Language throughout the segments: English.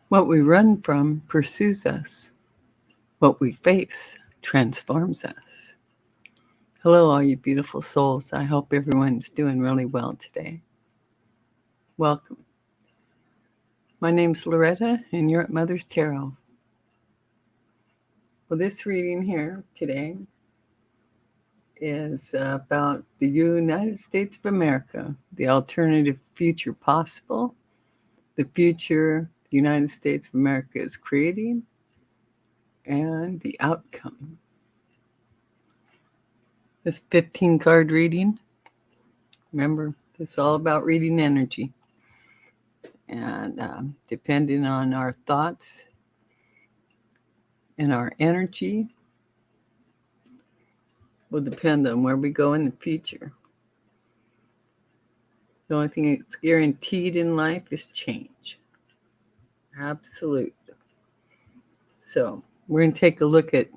What we run from pursues us. What we face transforms us. Hello, all you beautiful souls. I hope everyone's doing really well today. Welcome. My name's Loretta, and you're at Mother's Tarot. Well, this reading here today is about the United States of America, the alternative future possible, the future the United States of America is creating, and the outcome. This 15 card reading, remember, it's all about reading energy. And depending on our thoughts and our energy, will depend on where we go in the future. The only thing that's guaranteed in life is change. Absolute. So we're going to take a look at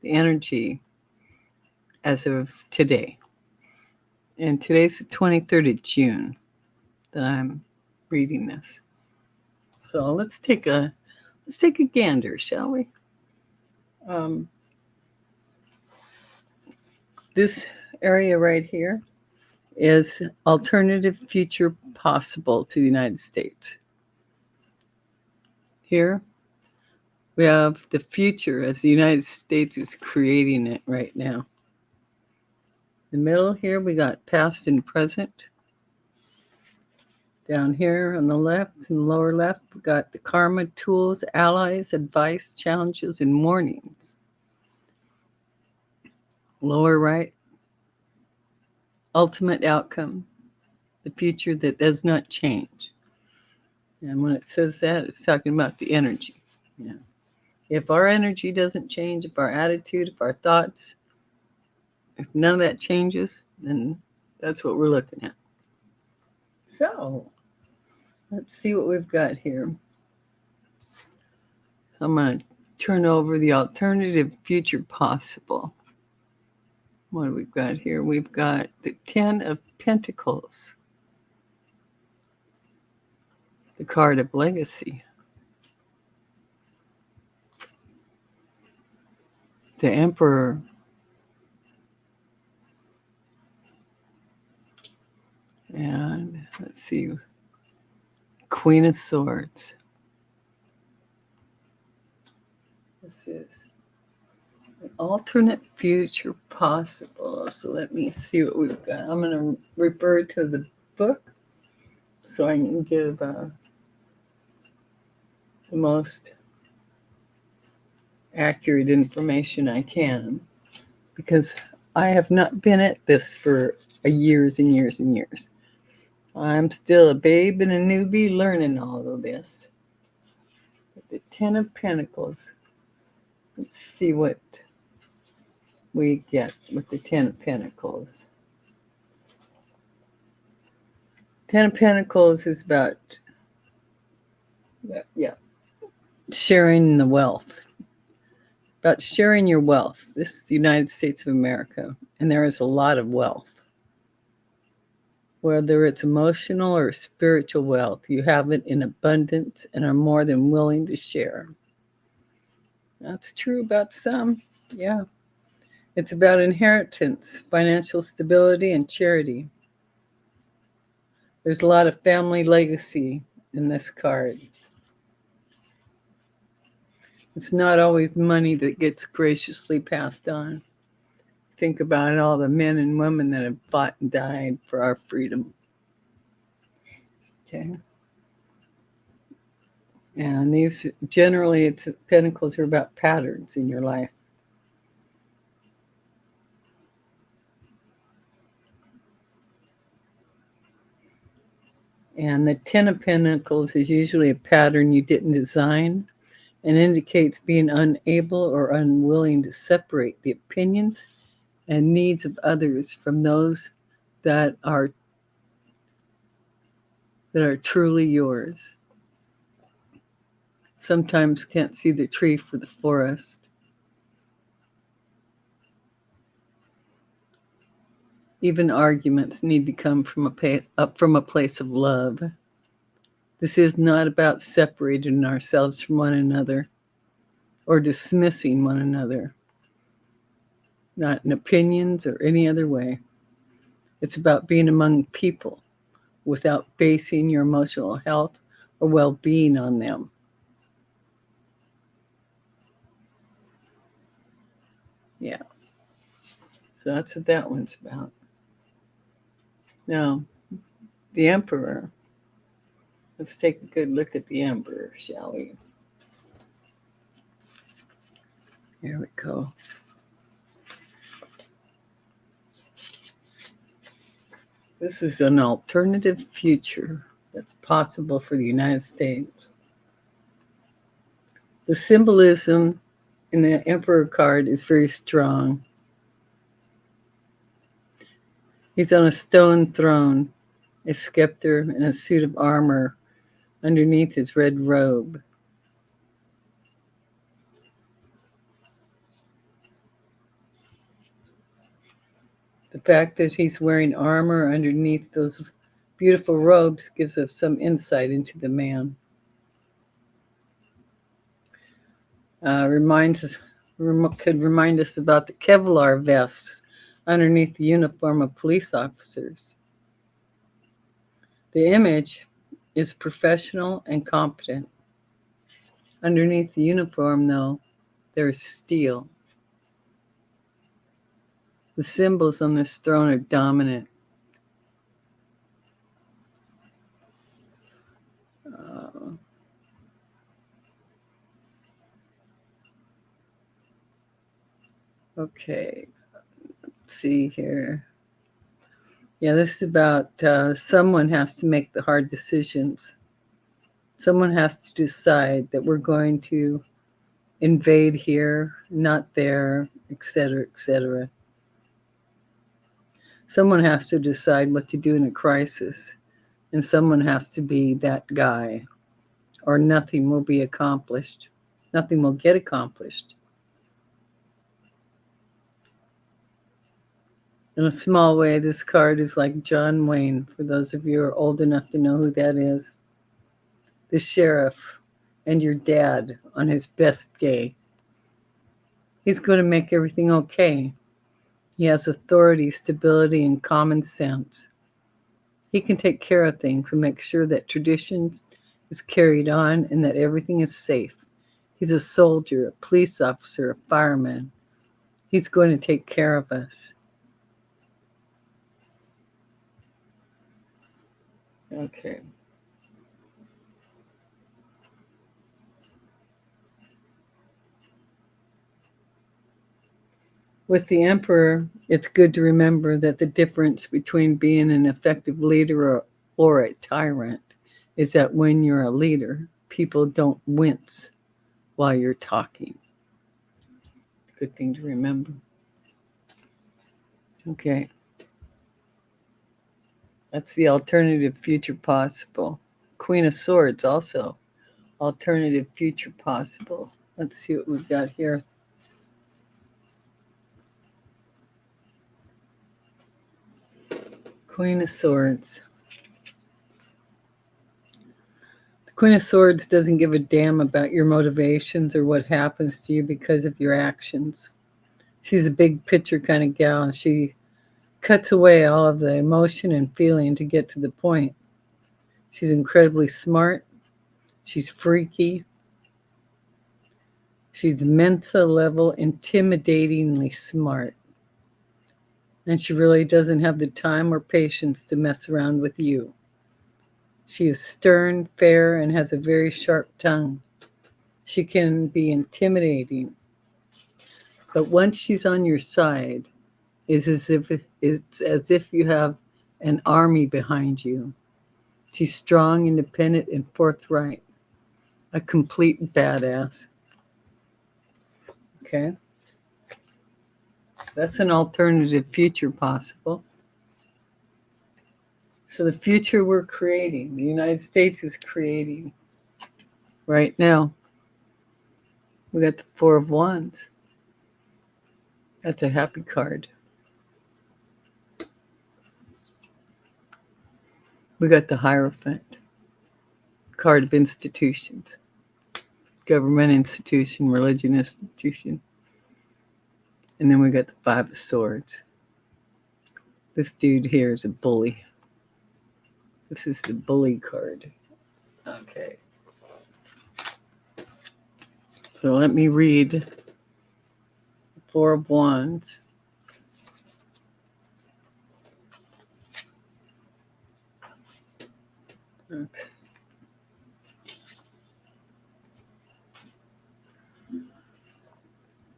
the energy as of today. And today's the 23rd of June that I'm reading this. So let's take a gander, shall we? This area right here is alternative future possible to the United States. Here we have the future as the United States is creating it right now. In the middle here we got past and present. Down here on the left and the lower left we got the karma, tools, allies, advice, challenges, and warnings. Lower right, ultimate outcome, the future that does not change. And when it says that, it's talking about the energy. Yeah. If our energy doesn't change, if our attitude, if our thoughts, if none of that changes, then that's what we're looking at. So let's see what we've got here. I'm going to turn over the alternative future possible. What have we got here? We've got the 10 of Pentacles, the card of legacy, the Emperor, and let's see, Queen of Swords. This is an alternate future possible. So let me see what we've got. I'm going to refer to the book so I can give the most accurate information I can, because I have not been at this for years and years and years. I'm still a babe and a newbie learning all of this. The 10 of Pentacles. Let's see what we get with the 10 of Pentacles. 10 of Pentacles is about, sharing the wealth. About sharing your wealth. This is the United States of America, and there is a lot of wealth. Whether it's emotional or spiritual wealth, you have it in abundance and are more than willing to share. That's true about some, yeah. It's about inheritance, financial stability, and charity. There's a lot of family legacy in this card. It's not always money that gets graciously passed on. Think about all the men and women that have fought and died for our freedom. Okay. And these, generally, it's Pentacles are about patterns in your life. And the 10 of Pentacles is usually a pattern you didn't design and indicates being unable or unwilling to separate the opinions and needs of others from those that are truly yours. Sometimes can't see the tree for the forest. Even arguments need to come from a place of love. This is not about separating ourselves from one another or dismissing one another, not in opinions or any other way. It's about being among people without basing your emotional health or well-being on them. Yeah. So that's what that one's about. Now, the Emperor. Let's take a good look at the Emperor, shall we? Here we go. This is an alternative future that's possible for the United States. The symbolism in the Emperor card is very strong. He's on a stone throne, a scepter, and a suit of armor underneath his red robe. The fact that he's wearing armor underneath those beautiful robes gives us some insight into the man. Could remind us about the Kevlar vests underneath the uniform of police officers. The image is professional and competent. Underneath the uniform, though, there's steel. The symbols on this throne are dominant. Okay, let's see here. Yeah, this is about someone has to make the hard decisions. Someone has to decide that we're going to invade here, not there, etc., etc. Someone has to decide what to do in a crisis, and someone has to be that guy, or nothing will be accomplished. Nothing will get accomplished. In a small way, this card is like John Wayne, for those of you who are old enough to know who that is. The sheriff and your dad on his best day. He's going to make everything okay. He has authority, stability, and common sense. He can take care of things and make sure that traditions is carried on and that everything is safe. He's a soldier, a police officer, a fireman. He's going to take care of us. Okay. With the Emperor, it's good to remember that the difference between being an effective leader or a tyrant is that when you're a leader, people don't wince while you're talking. It's a good thing to remember. Okay. That's the alternative future possible. Queen of Swords also. Alternative future possible. Let's see what we've got here. Queen of Swords. The Queen of Swords doesn't give a damn about your motivations or what happens to you because of your actions. She's a big picture kind of gal, and she cuts away all of the emotion and feeling to get to the point. She's incredibly smart. She's freaky. She's Mensa level, intimidatingly smart. And she really doesn't have the time or patience to mess around with you. She is stern, fair, and has a very sharp tongue. She can be intimidating. But once she's on your side, it's as if you have an army behind you. She's strong, independent, and forthright. A complete badass. Okay? That's an alternative future possible. So the future we're creating, the United States is creating right now. We got the Four of Wands. That's a happy card. We got the Hierophant card of institutions. Government institution, religion institution. And then we got the Five of Swords. This dude here is a bully. This is the bully card. Okay. So let me read Four of Wands. Okay.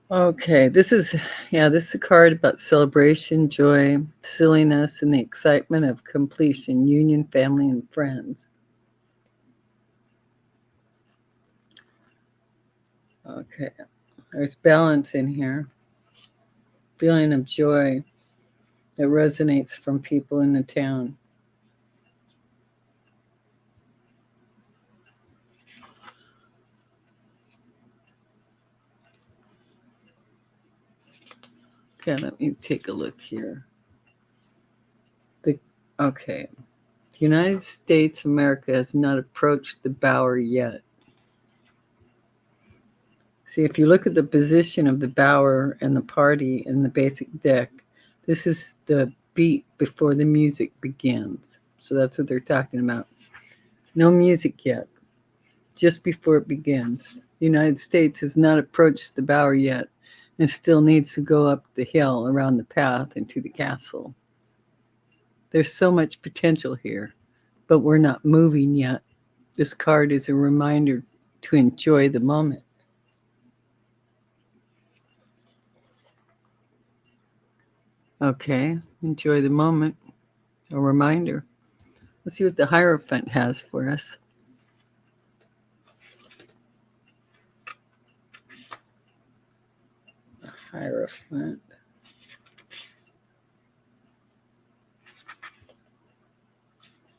Okay, this is a card about celebration, joy, silliness, and the excitement of completion, union, family, and friends. Okay, there's balance in here. Feeling of joy that resonates from people in the town. Okay, let me take a look here. The United States of America has not approached the Bower yet. See, if you look at the position of the Bower and the party in the basic deck, this is the beat before the music begins. So that's what they're talking about. No music yet, just before it begins. The United States has not approached the Bower yet and still needs to go up the hill around the path and to the castle. There's so much potential here, but we're not moving yet. This card is a reminder to enjoy the moment. Okay, enjoy the moment. A reminder. Let's see what the Hierophant has for us. The Hierophant.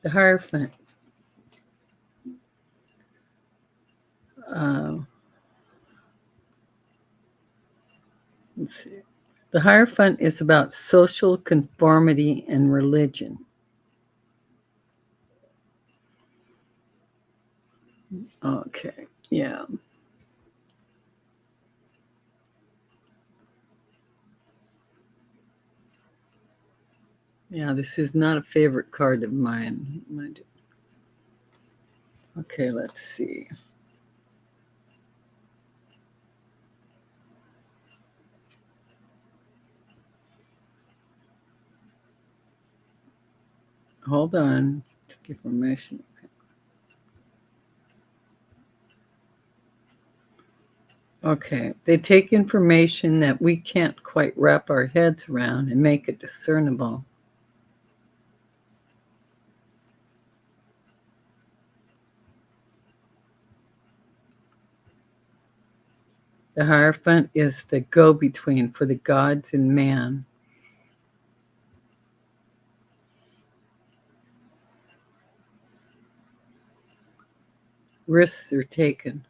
The Hierophant. Let's see. The Hierophant is about social conformity and religion. Okay, yeah. Yeah, this is not a favorite card of mine. Okay, let's see. Hold on. Take information. Okay, they take information that we can't quite wrap our heads around and make it discernible. The Hierophant is the go-between for the gods and man. Risks are taken.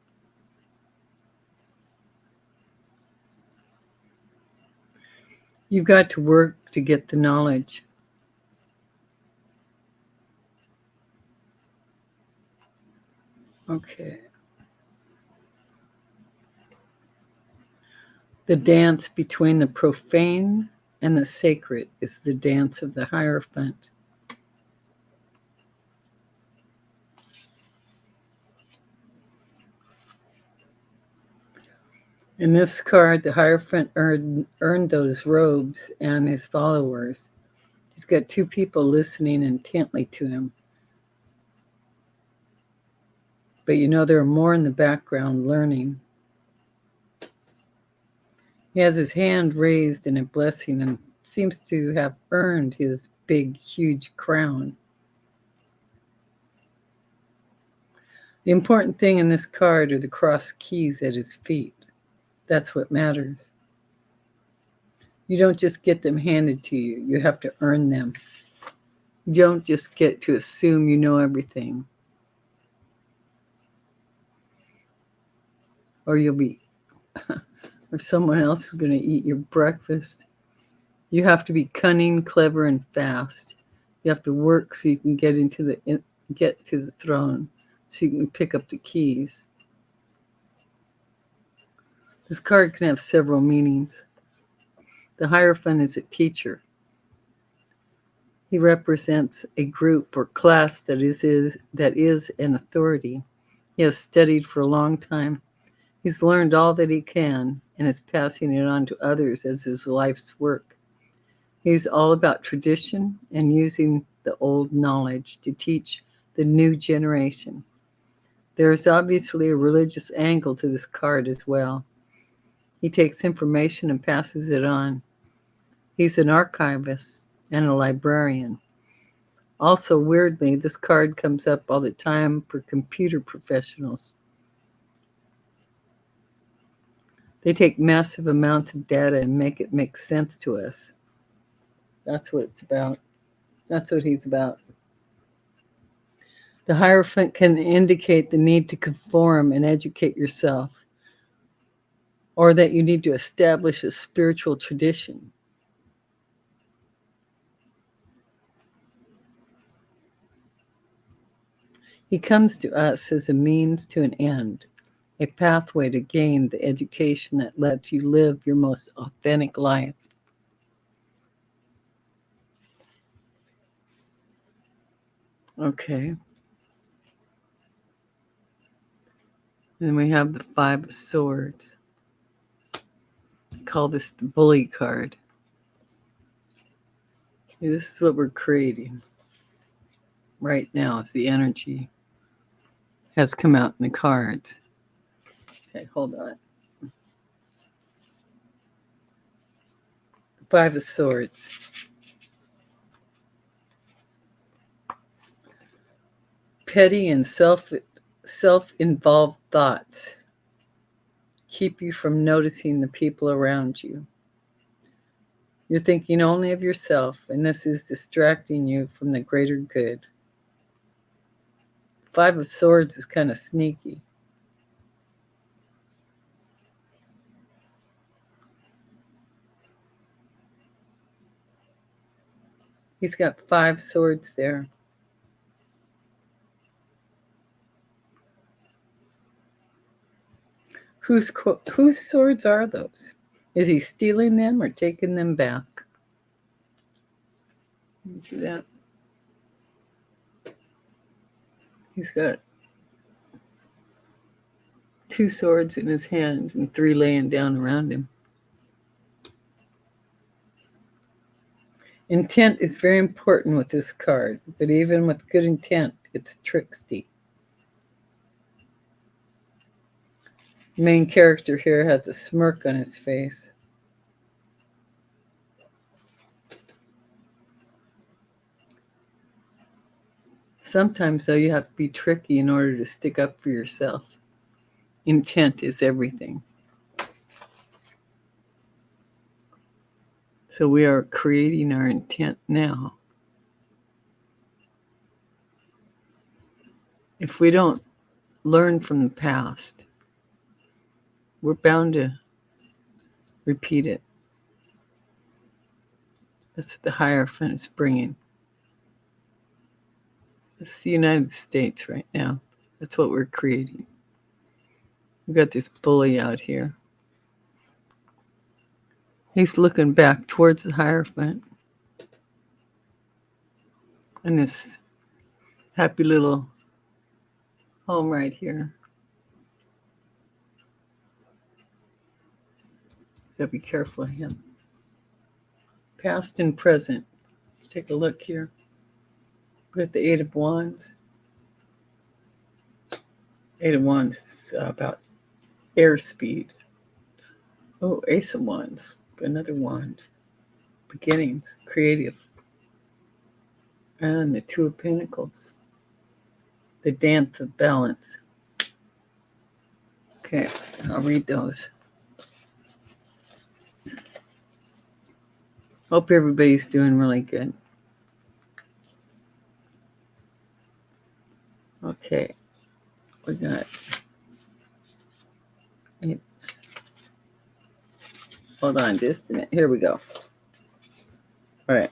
You've got to work to get the knowledge. Okay. The dance between the profane and the sacred is the dance of the Hierophant. In this card, the Hierophant earned those robes and his followers. He's got two people listening intently to him. But there are more in the background learning. He has his hand raised in a blessing and seems to have earned his big, huge crown. The important thing in this card are the cross keys at his feet. That's what matters. You don't just get them handed to you. You have to earn them. You don't just get to assume you know everything. Or or someone else is going to eat your breakfast. You have to be cunning, clever, and fast. You have to work so you can get to the throne. so you can pick up the keys. This card can have several meanings. The Hierophant is a teacher. He represents a group or class that is an authority. He has studied for a long time. He's learned all that he can and is passing it on to others as his life's work. He's all about tradition and using the old knowledge to teach the new generation. There is obviously a religious angle to this card as well. He takes information and passes it on. He's an archivist and a librarian. Also, weirdly, this card comes up all the time for computer professionals. They take massive amounts of data and make it make sense to us. That's what it's about. That's what he's about. The Hierophant can indicate the need to conform and educate yourself, or that you need to establish a spiritual tradition. He comes to us as a means to an end, a pathway to gain the education that lets you live your most authentic life. Okay. Then we have the Five of Swords. I call this the bully card. This is what we're creating right now, as the energy has come out in the cards. Okay, hold on. The Five of Swords. Petty and self-involved thoughts keep you from noticing the people around you. You're thinking only of yourself, and this is distracting you from the greater good. Five of Swords is kind of sneaky. He's got 5 swords there. Whose swords are those? Is he stealing them or taking them back? You see that? He's got 2 swords in his hands and 3 laying down around him. Intent is very important with this card, but even with good intent, it's tricksy. The main character here has a smirk on his face. Sometimes, though, you have to be tricky in order to stick up for yourself. Intent is everything. So we are creating our intent now. If we don't learn from the past, we're bound to repeat it. That's what the Hierophant is bringing. This is the United States right now. That's what we're creating. We've got this bully out here. He's looking back towards the Hierophant. And this happy little home right here. Gotta be careful of him. Past and present. Let's take a look here. We got the 8 of Wands. 8 of Wands is about airspeed. Oh, Ace of Wands. Another wand. Beginnings. Creative. And the 2 of Pentacles. The dance of balance. Okay, I'll read those. Hope everybody's doing really good. Okay, we got 8. Hold on just a minute. Here we go. All right.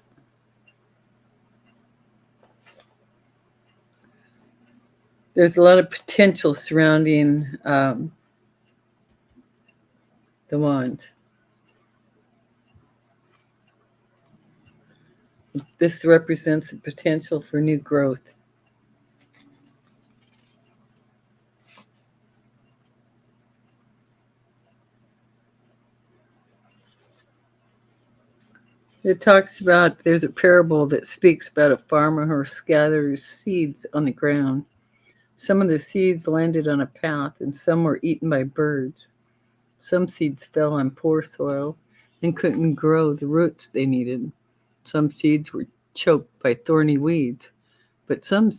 There's a lot of potential surrounding the wand. This represents the potential for new growth. It talks about, there's a parable that speaks about a farmer who scatters seeds on the ground. Some of the seeds landed on a path, and some were eaten by birds. Some seeds fell on poor soil and couldn't grow the roots they needed. Some seeds were choked by thorny weeds, but some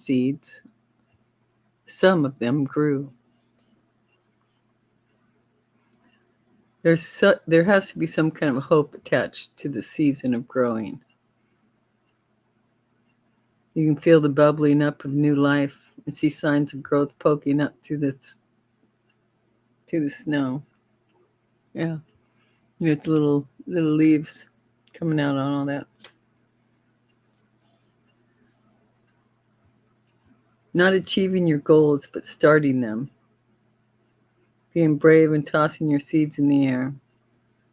of them grew. There has to be some kind of hope attached to the season of growing. You can feel the bubbling up of new life and see signs of growth poking up through the snow. Yeah, there's little leaves coming out on all that. Not achieving your goals, but starting them. Being brave and tossing your seeds in the air.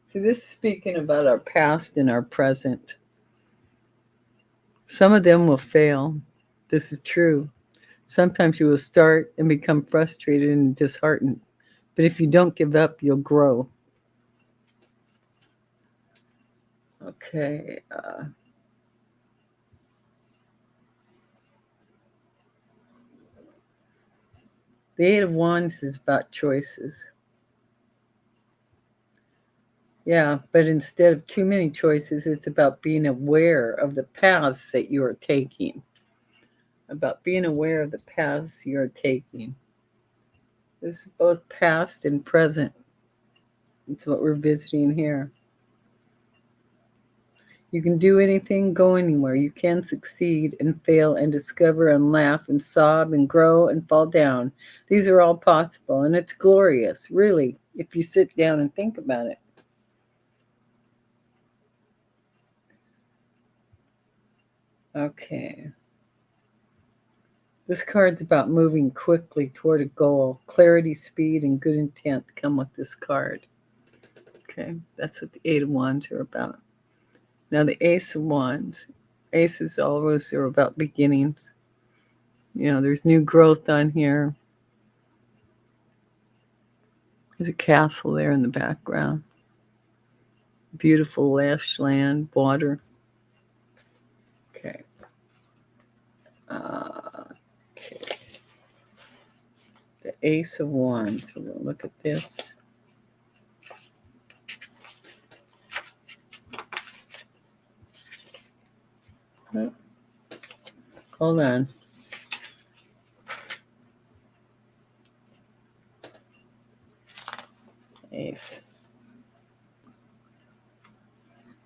See, this is speaking about our past and our present. Some of them will fail. This is true. Sometimes you will start and become frustrated and disheartened. But if you don't give up, you'll grow. Okay. The Eight of Wands is about choices. Yeah, but instead of too many choices, it's about being aware of the paths that you are taking. About being aware of the paths you are taking. This is both past and present. It's what we're visiting here. You can do anything, go anywhere. You can succeed and fail and discover and laugh and sob and grow and fall down. These are all possible, and it's glorious, really, if you sit down and think about it. Okay. This card's about moving quickly toward a goal. Clarity, speed, and good intent come with this card. Okay, that's what the Eight of Wands are about. Now the Ace of Wands. Aces always are about beginnings. You know, there's new growth on here. There's a castle there in the background. Beautiful lush land, water. Okay. Okay. The Ace of Wands. We're going to look at this. Oh, hold on. Ace.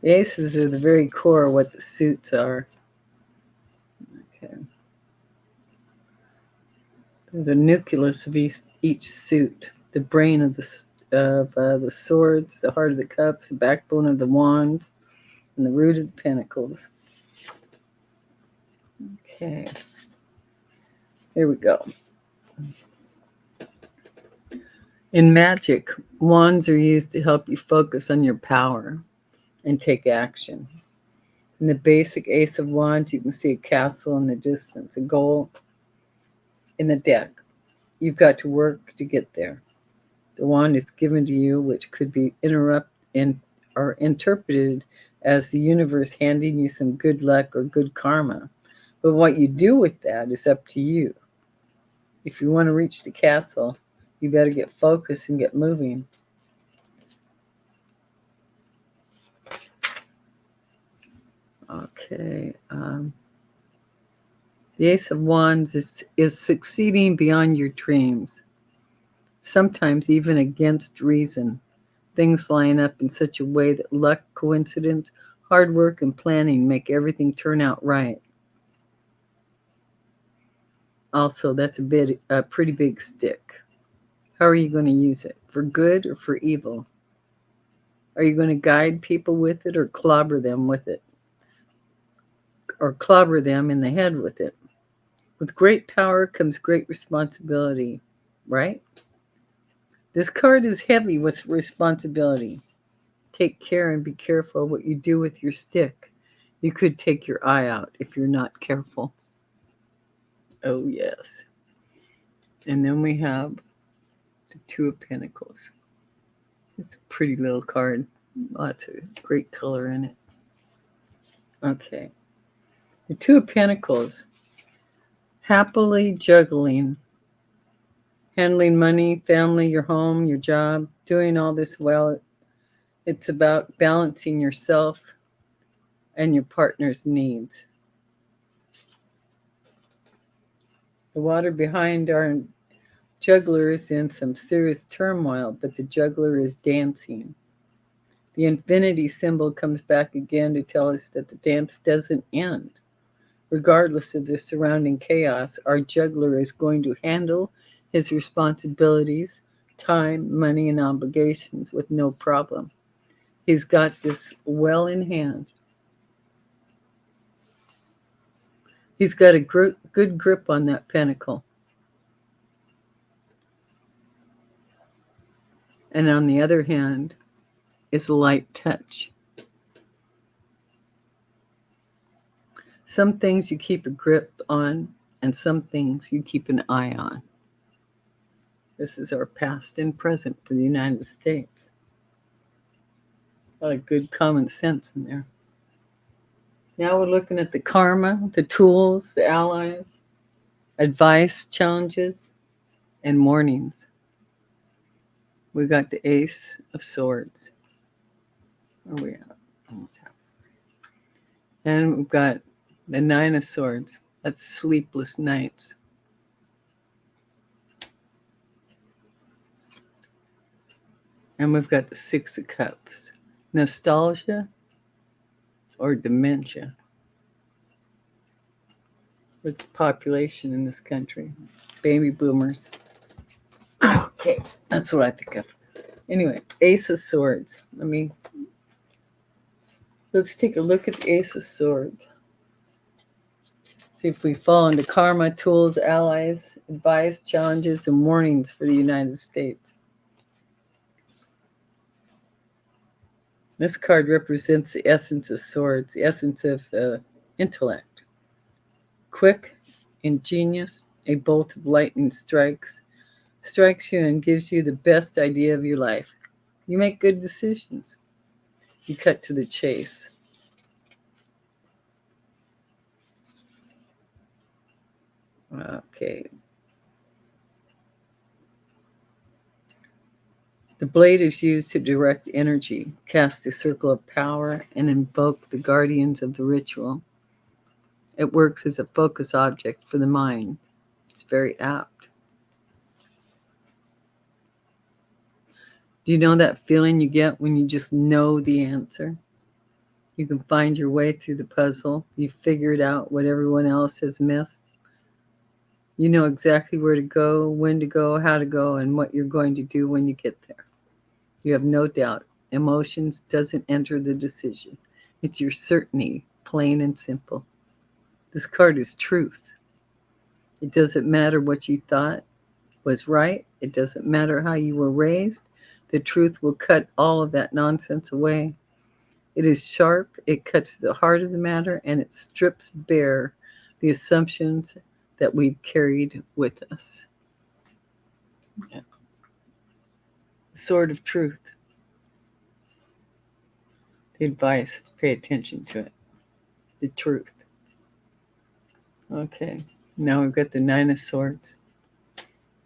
The aces are the very core of what the suits are. Okay. They're the nucleus of each suit, the brain of the swords, the heart of the cups, the backbone of the wands, and the root of the pentacles. Okay. Here we go. In magic, wands are used to help you focus on your power and take action. In the basic Ace of Wands, you can see a castle in the distance, a goal in the deck. You've got to work to get there. The wand is given to you, which could be interpreted as the universe handing you some good luck or good karma. But what you do with that is up to you. If you want to reach the castle, you better get focused and get moving. Okay. The Ace of Wands is succeeding beyond your dreams, sometimes even against reason. Things line up in such a way that luck, coincidence, hard work, and planning make everything turn out right. Also, that's a pretty big stick. How are you going to use it? For good or for evil? Are you going to guide people with it or clobber them with it? Or clobber them in the head with it? With great power comes great responsibility, right? This card is heavy with responsibility. Take care and be careful what you do with your stick. You could take your eye out if you're not careful. Oh, yes. And then we have the Two of Pentacles. It's a pretty little card. Lots of great color in it. Okay. The Two of Pentacles. Happily juggling. Handling money, family, your home, your job. Doing all this well. It's about balancing yourself and your partner's needs. The water behind our juggler is in some serious turmoil, but the juggler is dancing. The infinity symbol comes back again to tell us that the dance doesn't end. Regardless of the surrounding chaos, our juggler is going to handle his responsibilities, time, money, and obligations with no problem. He's got this well in hand. He's got a good grip on that pentacle. And on the other hand is light touch. Some things you keep a grip on, and some things you keep an eye on. This is our past and present for the United States. A lot of good common sense in there. Now we're looking at the karma, the tools, the allies, advice, challenges, and warnings. We got the Ace of Swords. Where are we at? Almost half. And we've got the Nine of Swords. That's sleepless nights. And we've got the Six of Cups. Nostalgia or dementia. With the population in this country. Baby boomers. Okay, that's what I think of. Anyway, Ace of Swords. Let's take a look at the Ace of Swords. See if we fall into karma, tools, allies, advice, challenges, and warnings for the United States. This card represents the essence of swords, the essence of intellect. Quick, ingenious, a bolt of lightning strikes you and gives you the best idea of your life. You make good decisions. You cut to the chase. Okay. The blade is used to direct energy, cast a circle of power, and invoke the guardians of the ritual. It works as a focus object for the mind. It's very apt. Do you know that feeling you get when you just know the answer? You can find your way through the puzzle. You figured out what everyone else has missed. You know exactly where to go, when to go, how to go, and what you're going to do when you get there. You have no doubt. Emotions doesn't enter the decision. It's your certainty, plain and simple. This card is truth. It doesn't matter what you thought was right. It doesn't matter how you were raised. The truth will cut all of that nonsense away. It is sharp. It cuts the heart of the matter, and it strips bare the assumptions that we've carried with us. Yeah. The sword of truth. The advice to pay attention to it. The truth. Okay, now we've got the Nine of Swords.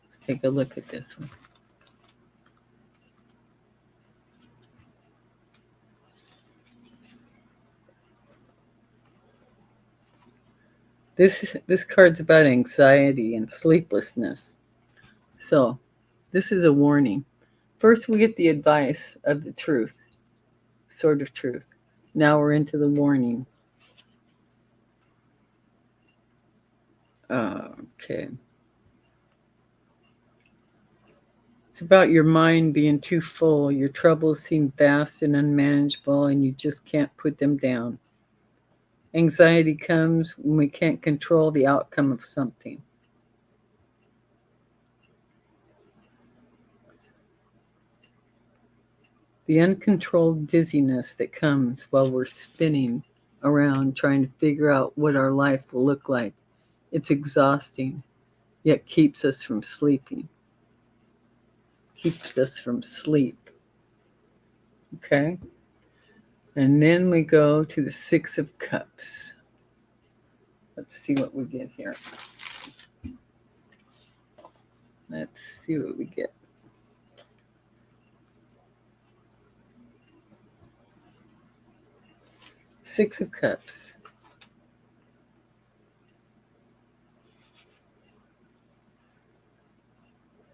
Let's take a look at this one. This card's about anxiety and sleeplessness. So, this is a warning. First, we get the advice of the truth, sword of truth. Now we're into the warning. Okay. It's about your mind being too full. Your troubles seem vast and unmanageable, and you just can't put them down. Anxiety comes when we can't control the outcome of something. The uncontrolled dizziness that comes while we're spinning around trying to figure out what our life will look like. It's exhausting, yet keeps us from sleeping. Keeps us from sleep. Okay? And then we go to the Six of Cups. Let's see what we get here. Let's see what we get. Six of Cups.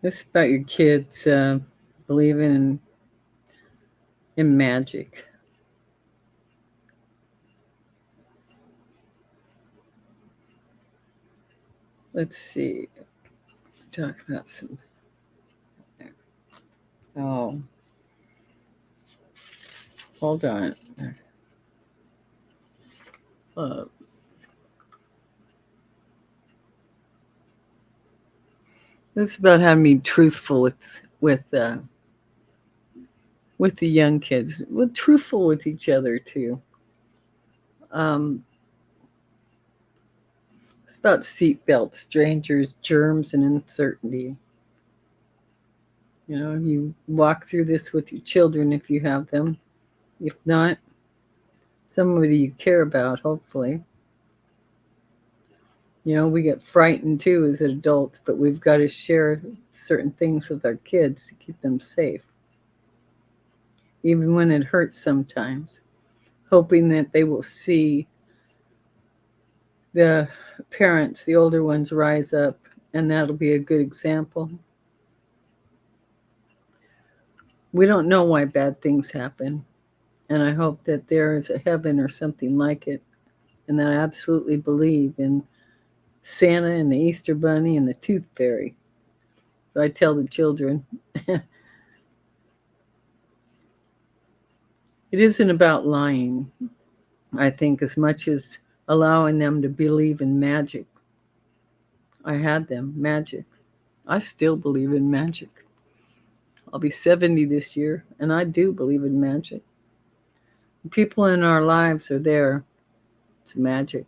This is about your kids believing in magic. Let's see. Talk about some. Oh, hold on. This is about having to be truthful with the young kids. Well, truthful with each other too. It's about seatbelts, strangers, germs, and uncertainty. You know, you walk through this with your children if you have them. If not, somebody you care about, hopefully. You know, we get frightened too as adults, but we've got to share certain things with our kids to keep them safe. Even when it hurts sometimes, hoping that they will see the parents, the older ones, rise up, and that'll be a good example. We don't know why bad things happen, and I hope that there is a heaven or something like it, and that I absolutely believe in Santa and the Easter Bunny and the Tooth Fairy. So I tell the children, it isn't about lying, I think, as much as allowing them to believe in magic. I had them, magic. I still believe in magic. I'll be 70 this year, and I do believe in magic. The people in our lives are there. It's magic.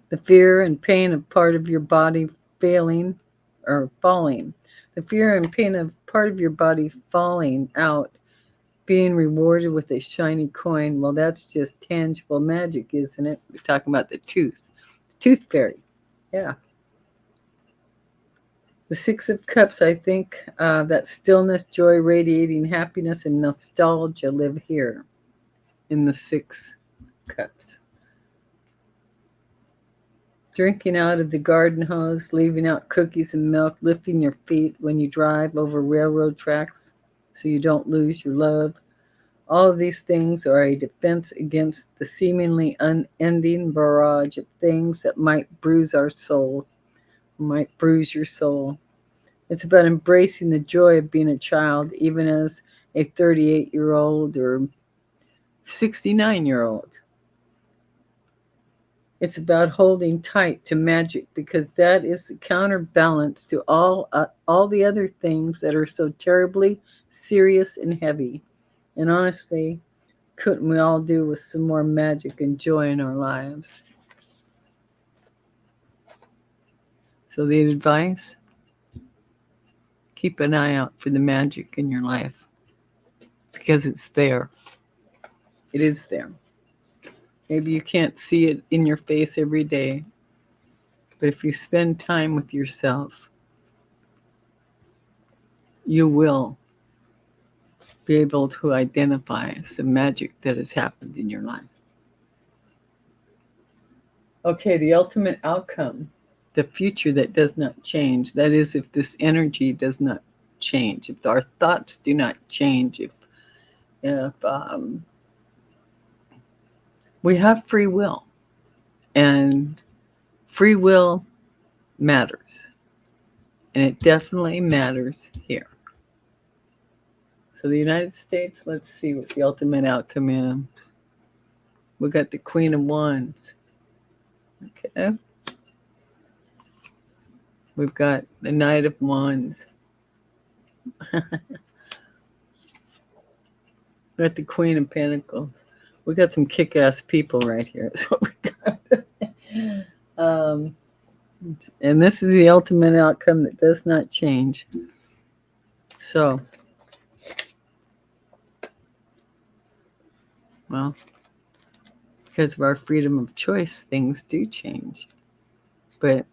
The fear and pain of part of your body failing or falling. The fear and pain of part of your body falling out, being rewarded with a shiny coin. Well, that's just tangible magic, isn't it? We're talking about the tooth fairy. Yeah. The Six of Cups, I think that stillness, joy, radiating happiness, and nostalgia live here in the Six Cups. Drinking out of the garden hose, leaving out cookies and milk, lifting your feet when you drive over railroad tracks so you don't lose your love. All of these things are a defense against the seemingly unending barrage of things that might bruise our soul, might bruise your soul. It's about embracing the joy of being a child, even as a 38-year-old or 69-year-old. It's about holding tight to magic because that is the counterbalance to all the other things that are so terribly serious and heavy. And honestly, couldn't we all do with some more magic and joy in our lives? So the advice, keep an eye out for the magic in your life because it's there. It is there. Maybe you can't see it in your face every day, but if you spend time with yourself, you will be able to identify some magic that has happened in your life. Okay, the ultimate outcome, the future that does not change. That is, if this energy does not change, if our thoughts do not change, if we have free will, and free will matters, and it definitely matters here. So the United States, let's see what the ultimate outcome is. We got the Queen of Wands. Okay. We've got the Knight of Wands. We got the Queen of Pentacles. We got some kick-ass people right here. That's what we got. And this is the ultimate outcome that does not change. So, well, because of our freedom of choice, things do change. But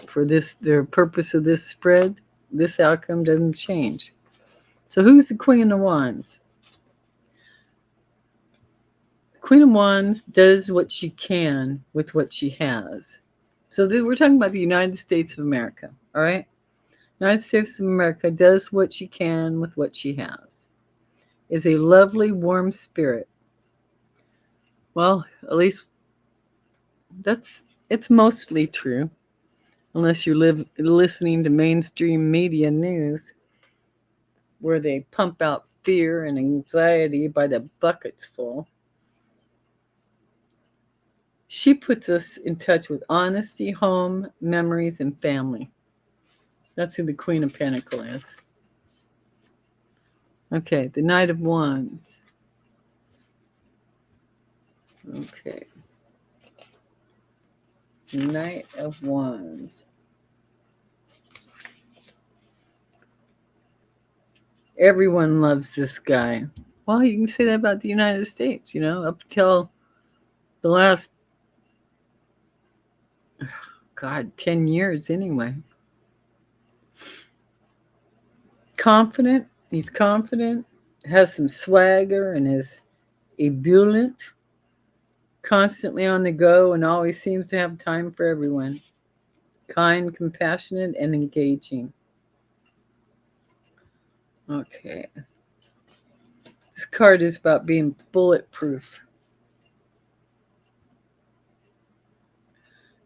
for this, the purpose of this spread, this outcome doesn't change. So who's the Queen of Wands? Queen of Wands does what she can with what she has. So we're talking about the United States of America, all right? United States of America does what she can with what she has. Is a lovely, warm spirit. Well, at least it's mostly true, unless you're listening to mainstream media news where they pump out fear and anxiety by the buckets full. She puts us in touch with honesty, home, memories, and family. That's who the Queen of Pentacles is. Okay, the Knight of Wands. Okay. Knight of Wands. Everyone loves this guy. Well, you can say that about the United States, up until the last, 10 years anyway. Confident. He's confident. Has some swagger and is ebullient. Constantly on the go and always seems to have time for everyone. Kind, compassionate, and engaging. Okay. This card is about being bulletproof.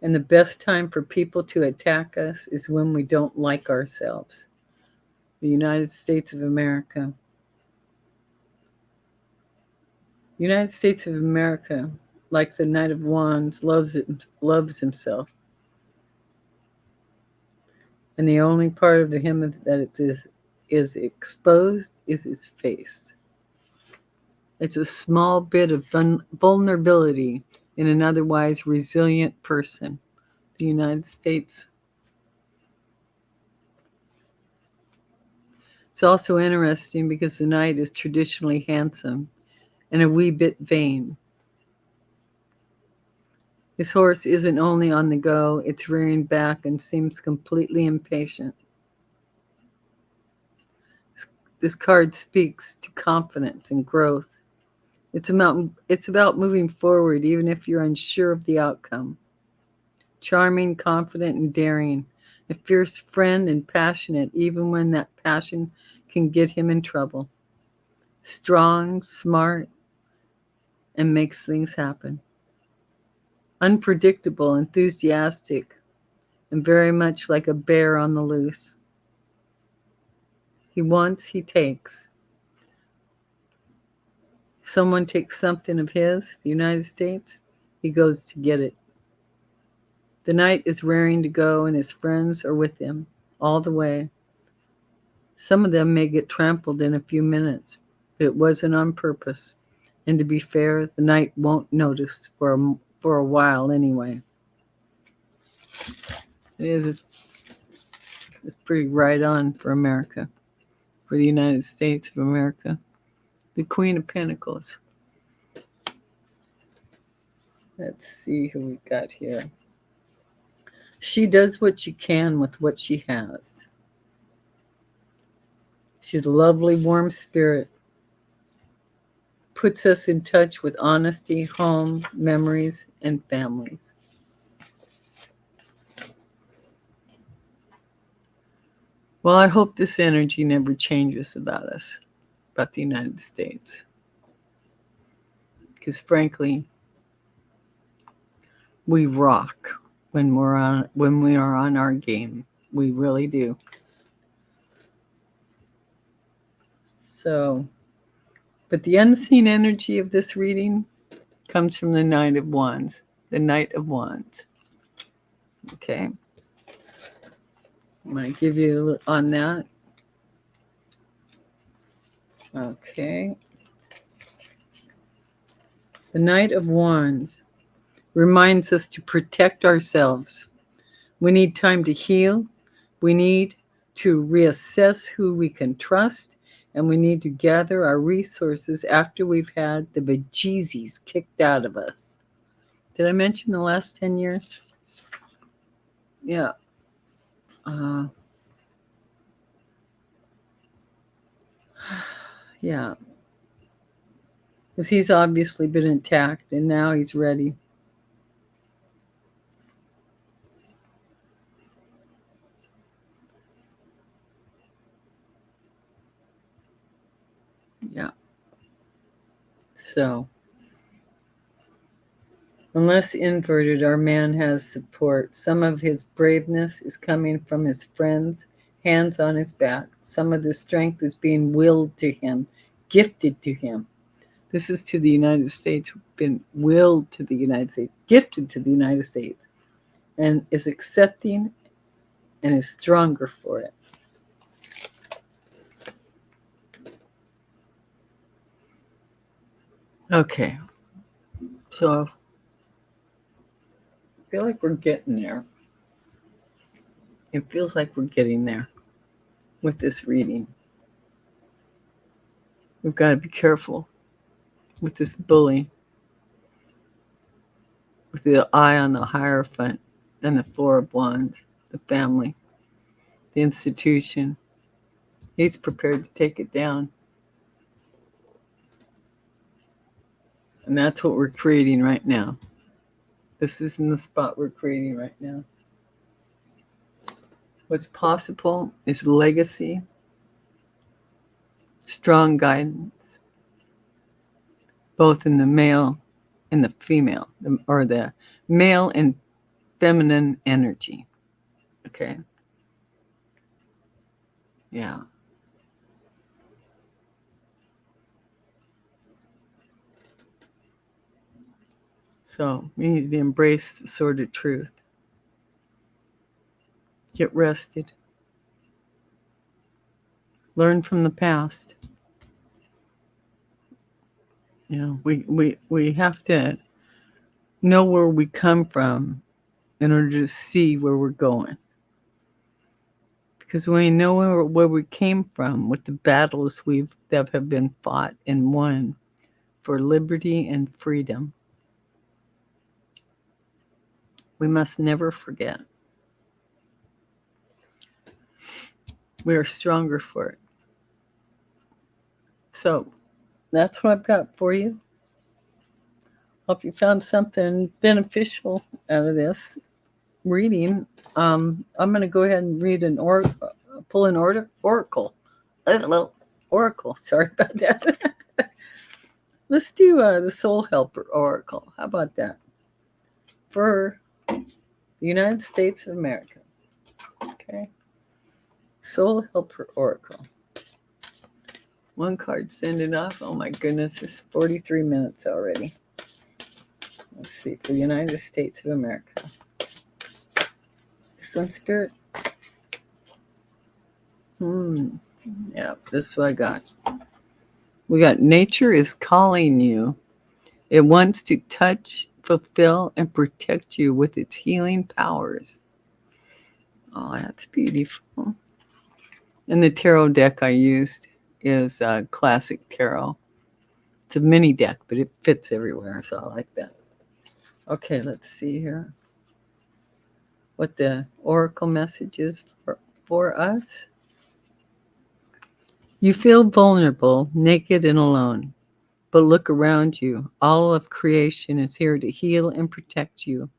And the best time for people to attack us is when we don't like ourselves. The United States of America. United States of America, like the Knight of Wands, loves himself. And the only part of him that it is exposed is his face. It's a small bit of vulnerability in an otherwise resilient person. The United States. It's also interesting because the Knight is traditionally handsome and a wee bit vain. His horse isn't only on the go, it's rearing back and seems completely impatient. This card speaks to confidence and growth. It's about moving forward even if you're unsure of the outcome. Charming, confident, and daring. A fierce friend and passionate even when that passion can get him in trouble. Strong, smart, and makes things happen. Unpredictable, enthusiastic, and very much like a bear on the loose. He wants, he takes. If someone takes something of his, the United States, he goes to get it. The Knight is raring to go and his friends are with him all the way. Some of them may get trampled in a few minutes, but it wasn't on purpose. And to be fair, the Knight won't notice for a while anyway. It's pretty right on for America, for the United States of America. The Queen of Pentacles. Let's see who we got here. She does what she can with what she has. She's a lovely, warm spirit. Puts us in touch with honesty, home, memories, and families. Well, I hope this energy never changes about us, about the United States. Because frankly, we rock when we are on our game. We really do. So, but the unseen energy of this reading comes from the Knight of Wands. the Knight of Wands. Okay. I'm going to give you a look on that. Okay. The Knight of Wands reminds us to protect ourselves. We need time to heal. We need to reassess who we can trust. And we need to gather our resources after we've had the bejesus kicked out of us. Did I mention the last 10 years? Yeah. Yeah. Because he's obviously been attacked and now he's ready. Yeah. So, unless inverted, our man has support. Some of his braveness is coming from his friends, hands on his back. Some of the strength is being willed to him, gifted to him. This is to the United States, been willed to the United States, gifted to the United States, and is accepting and is stronger for it. Okay. So I feel like we're getting there. It feels like we're getting there with this reading. We've got to be careful with this bully, with the eye on the Hierophant and the Four of Wands, the family, the institution. He's prepared to take it down. And that's what we're creating right now. This isn't the spot we're creating right now. What's possible is legacy, strong guidance, both in the male and the female, or the male and feminine energy. Okay. Yeah. So we need to embrace the sword of truth. Get rested. Learn from the past. You know, we have to know where we come from in order to see where we're going. Because when we know where we came from, with the battles that have been fought and won for liberty and freedom, we must never forget. We are stronger for it. So that's what I've got for you. Hope you found something beneficial out of this reading. I'm going to go ahead and read pull an oracle. Oracle. Sorry about that. Let's do the Soul Helper Oracle. How about that? For the United States of America. Okay. Soul Helper Oracle. One card, send it off. Oh my goodness, it's 43 minutes already. Let's see, for the United States of America. This one, Spirit? Yeah, this is what I got. We got nature is calling you. It wants to touch, fulfill, and protect you with its healing powers. Oh, that's beautiful. And the tarot deck I used is Classic Tarot. It's a mini deck, but it fits everywhere, so I like that. Okay, let's see here what the oracle message is for us. You feel vulnerable, naked, and alone, but look around you. All of creation is here to heal and protect you.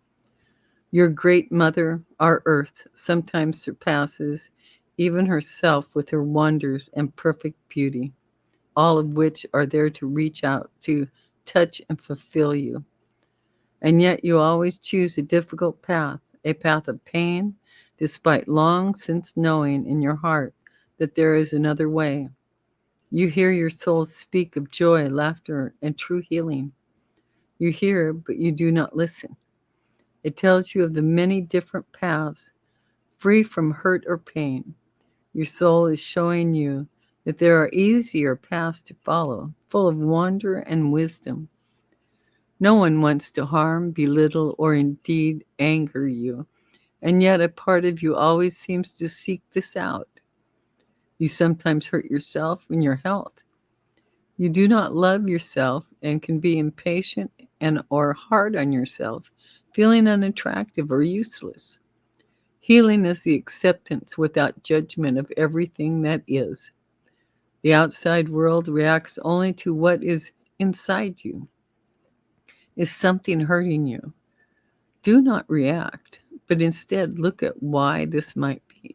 Your great mother, our earth, sometimes surpasses even herself with her wonders and perfect beauty, all of which are there to reach out, to touch and fulfill you. And yet you always choose a difficult path, a path of pain, despite long since knowing in your heart that there is another way. You hear your soul speak of joy, laughter, and true healing. You hear, but you do not listen. It tells you of the many different paths free from hurt or pain. Your soul is showing you that there are easier paths to follow, full of wonder and wisdom. No one wants to harm, belittle, or indeed anger you, and yet a part of you always seems to seek this out. You sometimes hurt yourself and your health. You do not love yourself and can be impatient and or hard on yourself, feeling unattractive or useless. Healing is the acceptance without judgment of everything that is. The outside world reacts only to what is inside you. Is something hurting you? Do not react, but instead look at why this might be.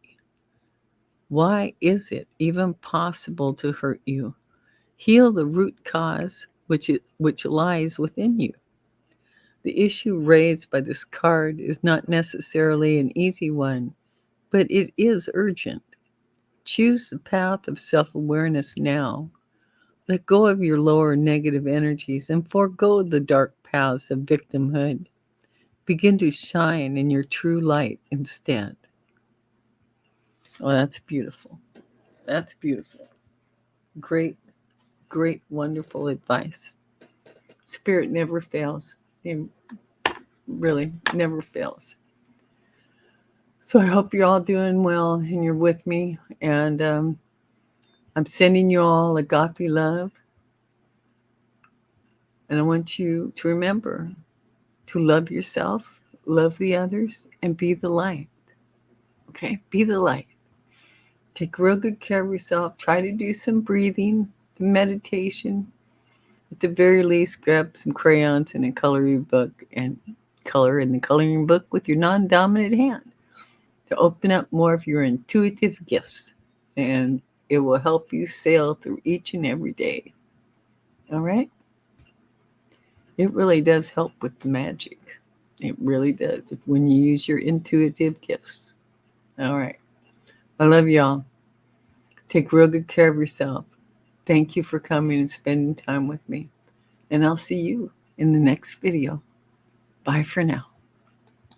Why is it even possible to hurt you? Heal the root cause which lies within you. The issue raised by this card is not necessarily an easy one, but it is urgent. Choose the path of self-awareness now. Let go of your lower negative energies and forego the dark paths of victimhood. Begin to shine in your true light instead. Oh, that's beautiful. That's beautiful. Great, great, wonderful advice. Spirit never fails. It really never fails. So I hope you're all doing well and you're with me. And I'm sending you all agape love. And I want you to remember to love yourself, love the others, and be the light. Okay? Be the light. Take real good care of yourself. Try to do some breathing, meditation. At the very least, grab some crayons and a coloring book and color in the coloring book with your non-dominant hand to open up more of your intuitive gifts. And it will help you sail through each and every day. All right? It really does help with the magic. It really does when you use your intuitive gifts. All right. I love y'all. Take real good care of yourself. Thank you for coming and spending time with me. And I'll see you in the next video. Bye for now.